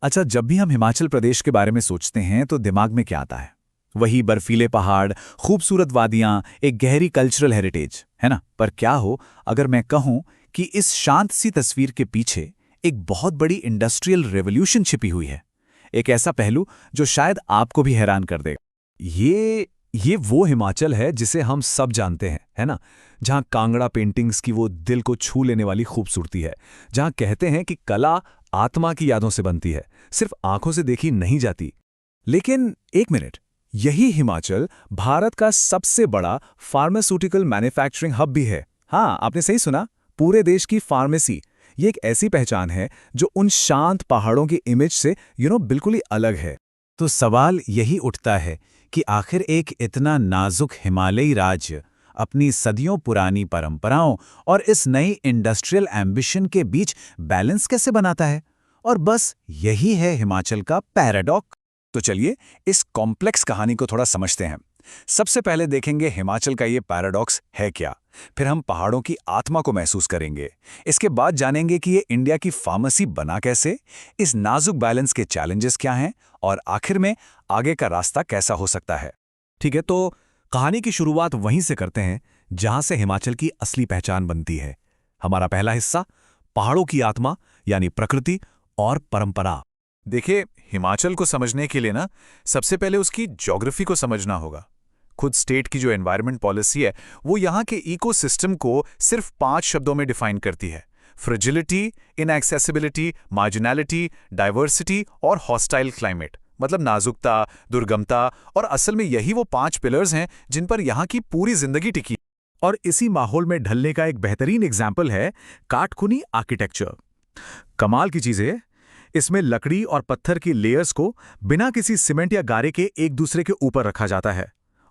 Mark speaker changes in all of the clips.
Speaker 1: अच्छा, जब भी हम हिमाचल प्रदेश के बारे में सोचते हैं तो दिमाग में क्या आता है? वही बर्फीले पहाड़, खूबसूरत वादियां, एक गहरी कल्चरल हेरिटेज, है ना? पर क्या हो अगर मैं कहूं कि इस शांत सी तस्वीर के पीछे एक बहुत बड़ी इंडस्ट्रियल रेवोल्यूशन छिपी हुई है। एक ऐसा पहलू जो शायद आपको भी हैरान कर देगा।
Speaker 2: ये वो हिमाचल है जिसे हम सब जानते हैं, है ना? जहाँ कांगड़ा पेंटिंग्स की वो दिल को छू लेने वाली खूबसूरती है। जहाँ कहते हैं कि कला आत्मा की यादों से बनती है, सिर्फ आंखों से देखी नहीं जाती।
Speaker 1: लेकिन एक मिनट, यही हिमाचल भारत का सबसे बड़ा फार्मास्यूटिकल मैन्युफैक्चरिंग हब भी है। हाँ, आपने सही सुना, पूरे देश की फार्मेसी। ये एक ऐसी पहचान है जो उन शांत पहाड़ों की इमेज से बिल्कुल ही अलग है। तो सवाल यही उठता है कि आखिर एक इतना नाजुक हिमालयी राज्य अपनी सदियों पुरानी परंपराओं और इस नई इंडस्ट्रियल एम्बिशन के बीच बैलेंस कैसे बनाता है? और बस यही है हिमाचल का पैराडॉक्स। तो चलिए इस कॉम्प्लेक्स कहानी को थोड़ा समझते हैं। सबसे पहले देखेंगे हिमाचल का ये पैराडॉक्स है क्या। फिर हम पहाड़ों की आत्मा को महसूस करेंगे। इसके बाद जानेंगे कि ये इंडिया की फार्मेसी बना कैसे, इस नाजुक बैलेंस के चैलेंजेस क्या हैं, और आखिर में आगे का रास्ता कैसा हो सकता है।
Speaker 2: ठीक है, तो कहानी की शुरुआत वहीं से करते हैं जहां से हिमाचल की असली पहचान बनती है। हमारा पहला हिस्सा, पहाड़ों की आत्मा यानी प्रकृति और परंपरा।
Speaker 3: देखिए, हिमाचल को समझने के लिए ना सबसे पहले उसकी ज्योग्राफी को समझना होगा। खुद स्टेट की जो एनवायरनमेंट पॉलिसी है वो यहाँ के इकोसिस्टम को सिर्फ 5 शब्दों में डिफाइन करती है: फ्रेजिलिटी, इनएक्सेसिबिलिटी, मार्जिनैलिटी, डाइवर्सिटी और हॉस्टाइल क्लाइमेट। मतलब नाजुकता, दुर्गमता, और असल में यही वो 5 पिलर्स हैं जिन पर यहाँ की पूरी जिंदगी टिकी।
Speaker 2: और इसी माहौल में ढलने का एक बेहतरीन एग्जाम्पल है काटखुनी आर्किटेक्चर। कमाल की चीज है, इसमें लकड़ी और पत्थर की लेयर्स को बिना किसी सीमेंट या गारे के एक दूसरे के ऊपर रखा जाता है।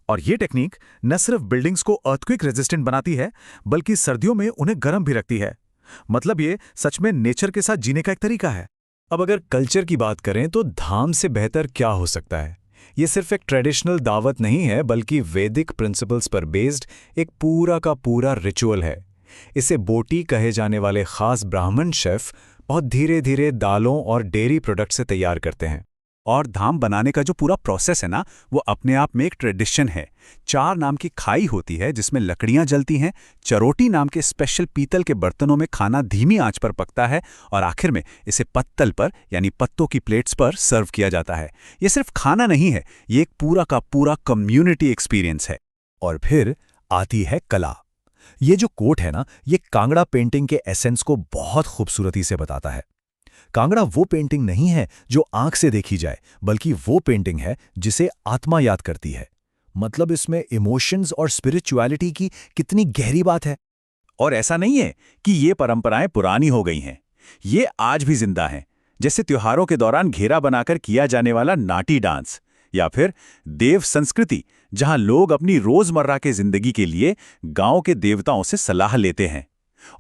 Speaker 2: और ये टेक्निक न सिर्फ बिल्डिंग्स को अर्थक्वेक रेजिस्टेंट बनाती है, बल्कि सर्दियों में उन्हें गर्म भी रखती है। मतलब ये सच में नेचर के साथ जीने का एक तरीका है।
Speaker 1: अब अगर कल्चर की बात करें तो धाम से बेहतर क्या हो सकता है? ये सिर्फ एक ट्रेडिशनल दावत नहीं है, बल्कि वैदिक प्रिंसिपल्स पर बेस्ड एक पूरा का पूरा रिचुअल है। इसे बोटी कहे जाने वाले खास ब्राह्मण शेफ बहुत धीरे धीरे दालों और डेयरी प्रोडक्ट से तैयार करते हैं। और धाम बनाने का जो पूरा प्रोसेस है ना, वो अपने आप में एक ट्रेडिशन है। 4 नाम की खाई होती है जिसमें लकड़ियां जलती हैं, चरोटी नाम के स्पेशल पीतल के बर्तनों में खाना धीमी आंच पर पकता है, और आखिर में इसे पत्तल पर यानी पत्तों की प्लेट्स पर सर्व किया जाता है। ये सिर्फ खाना नहीं है, ये एक पूरा का पूरा कम्युनिटी एक्सपीरियंस है। और फिर आती है कला। ये जो कोट है ना, ये कांगड़ा पेंटिंग के एसेंस को बहुत खूबसूरती से बताता है। कांगड़ा वो पेंटिंग नहीं है जो आंख से देखी जाए, बल्कि वो पेंटिंग है जिसे आत्मा याद करती है। मतलब इसमें इमोशंस और स्पिरिचुअलिटी की कितनी गहरी बात है। और ऐसा नहीं है कि ये परंपराएं पुरानी हो गई हैं, ये आज भी जिंदा हैं। जैसे त्योहारों के दौरान घेरा बनाकर किया जाने वाला नाटी डांस, या फिर देव संस्कृति, जहां लोग अपनी रोजमर्रा के जिंदगी के लिए गांव के देवताओं से सलाह लेते हैं।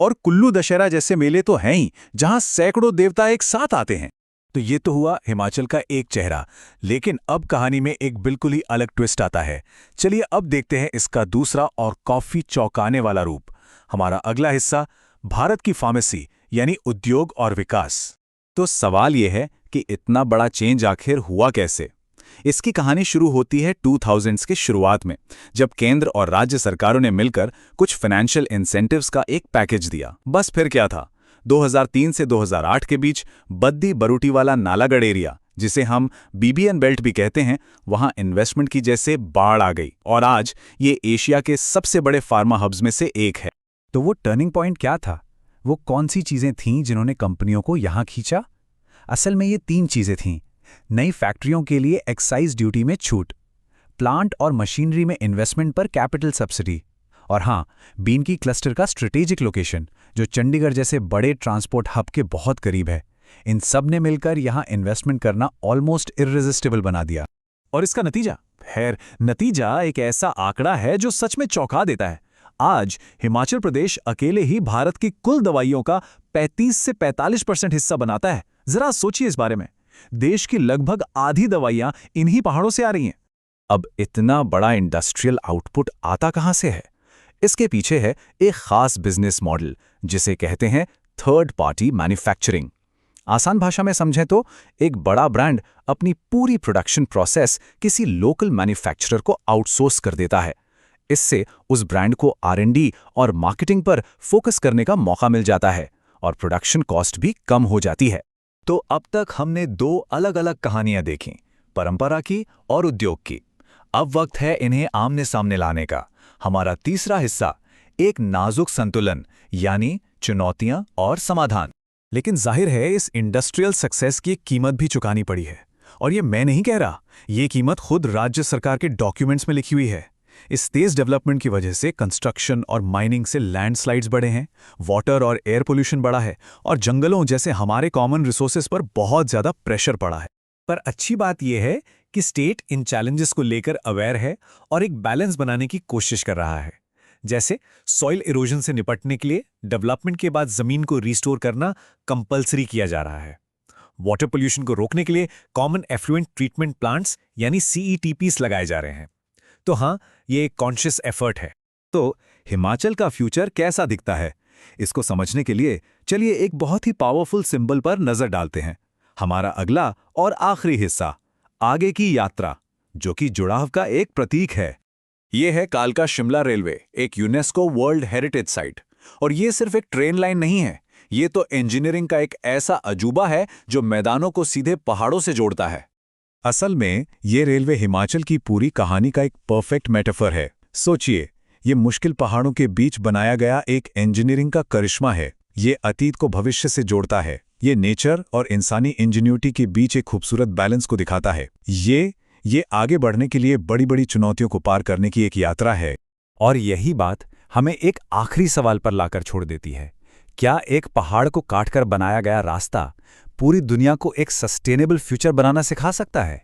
Speaker 1: और कुल्लू दशहरा जैसे मेले तो हैं ही, जहां सैकड़ों देवता एक साथ आते हैं। तो ये तो हुआ हिमाचल का एक चेहरा, लेकिन अब कहानी में एक बिल्कुल ही अलग ट्विस्ट आता है। चलिए अब देखते हैं इसका दूसरा और काफी चौंकाने वाला रूप। हमारा अगला हिस्सा, भारत की फार्मेसी यानी उद्योग और विकास। तो सवाल यह है कि इतना बड़ा चेंज आखिर हुआ कैसे? इसकी कहानी शुरू होती है 2000s के शुरुआत में, जब केंद्र और राज्य सरकारों ने मिलकर कुछ फाइनेंशियल इंसेंटिव्स का एक पैकेज दिया। बस फिर क्या था, 2003 से 2008 के बीच बद्दी बरूटीवाला नालागढ़ एरिया, जिसे हम बीबीएन बेल्ट भी कहते हैं, वहां इन्वेस्टमेंट की जैसे बाढ़ आ गई, और आज ये एशिया के सबसे बड़े फार्मा हब्स में से एक है। तो वो टर्निंग पॉइंट क्या था? वो कौन सी चीजें थीं जिन्होंने कंपनियों को यहां खींचा? असल में ये 3 चीजें थीं। नई फैक्ट्रियों के लिए एक्साइज ड्यूटी में छूट, प्लांट और मशीनरी में इन्वेस्टमेंट पर कैपिटल सब्सिडी, और हाँ, बीन की क्लस्टर का स्ट्रेटेजिक लोकेशन जो चंडीगढ़ जैसे बड़े ट्रांसपोर्ट हब के बहुत करीब है। इन सब ने मिलकर यहाँ इन्वेस्टमेंट करना ऑलमोस्ट इर्रेजिस्टिबल बना दिया। और इसका नतीजा? नतीजा एक ऐसा आंकड़ा है जो सच में चौंका देता है। आज हिमाचल प्रदेश अकेले ही भारत की कुल दवाइयों का 35 से 45% हिस्सा बनाता है। जरा सोचिए इस बारे में। देश की लगभग आधी दवाइयां इन्हीं पहाड़ों से आ रही हैं। अब इतना बड़ा इंडस्ट्रियल आउटपुट आता कहां से है? इसके पीछे है एक खास बिजनेस मॉडल जिसे कहते हैं थर्ड पार्टी मैन्युफैक्चरिंग।
Speaker 2: आसान भाषा में समझें तो एक बड़ा ब्रांड अपनी पूरी प्रोडक्शन प्रोसेस किसी लोकल मैन्युफैक्चरर को आउटसोर्स कर देता है। इससे उस ब्रांड को R&D और मार्केटिंग पर फोकस करने का मौका मिल जाता है और प्रोडक्शन कॉस्ट भी कम हो जाती है।
Speaker 1: तो अब तक हमने दो अलग अलग कहानियां देखीं, परंपरा की और उद्योग की। अब वक्त है इन्हें आमने सामने लाने का। हमारा तीसरा हिस्सा, एक नाजुक संतुलन, यानी चुनौतियां और समाधान। लेकिन जाहिर है इस इंडस्ट्रियल सक्सेस की एक कीमत भी चुकानी पड़ी है। और ये मैं नहीं कह रहा, ये कीमत खुद राज्य सरकार के डॉक्यूमेंट्स में लिखी हुई है। इस तेज डेवलपमेंट की वजह से कंस्ट्रक्शन और माइनिंग से लैंडस्लाइड्स बढ़े हैं, वाटर और एयर पोल्यूशन बढ़ा है और जंगलों जैसे हमारे कॉमन रिसोर्सेज पर बहुत ज़्यादा प्रेशर पड़ा है। पर अच्छी बात यह है कि स्टेट इन चैलेंजेस को लेकर अवेयर है और एक बैलेंस बनाने की कोशिश कर रहा है। जैसे सॉइल इरोजन से निपटने के लिए डेवलपमेंट के बाद जमीन को रिस्टोर करना कंपल्सरी किया जा रहा है। वाटर पोल्यूशन को रोकने के लिए कॉमन एफ्लुएंट ट्रीटमेंट प्लांट्स यानी CETPs लगाए जा रहे हैं। तो हाँ, ये एक कॉन्शियस एफर्ट है। तो हिमाचल का फ्यूचर कैसा दिखता है, इसको समझने के लिए चलिए एक बहुत ही पावरफुल सिंबल पर नजर डालते हैं। हमारा अगला और आखिरी हिस्सा, आगे की यात्रा, जो कि जुड़ाव का एक प्रतीक है। ये है कालका शिमला रेलवे, एक यूनेस्को वर्ल्ड हेरिटेज साइट। और ये सिर्फ एक ट्रेन लाइन नहीं है, ये तो इंजीनियरिंग का एक ऐसा अजूबा है जो मैदानों को सीधे पहाड़ों से जोड़ता है।
Speaker 3: असल में ये रेलवे हिमाचल की पूरी कहानी का एक परफेक्ट मेटाफर है। सोचिए, ये मुश्किल पहाड़ों के बीच बनाया गया एक इंजीनियरिंग का करिश्मा है। ये अतीत को भविष्य से जोड़ता है। ये नेचर और इंसानी इंजीन्यूटी के बीच एक खूबसूरत बैलेंस को दिखाता है। ये आगे बढ़ने के लिए बड़ी बड़ी चुनौतियों को पार करने की एक यात्रा है।
Speaker 1: और यही बात हमें एक आखिरी सवाल पर लाकर छोड़ देती है। क्या एक पहाड़ को काटकर बनाया गया रास्ता पूरी दुनिया को एक सस्टेनेबल फ्यूचर बनाना सिखा सकता है?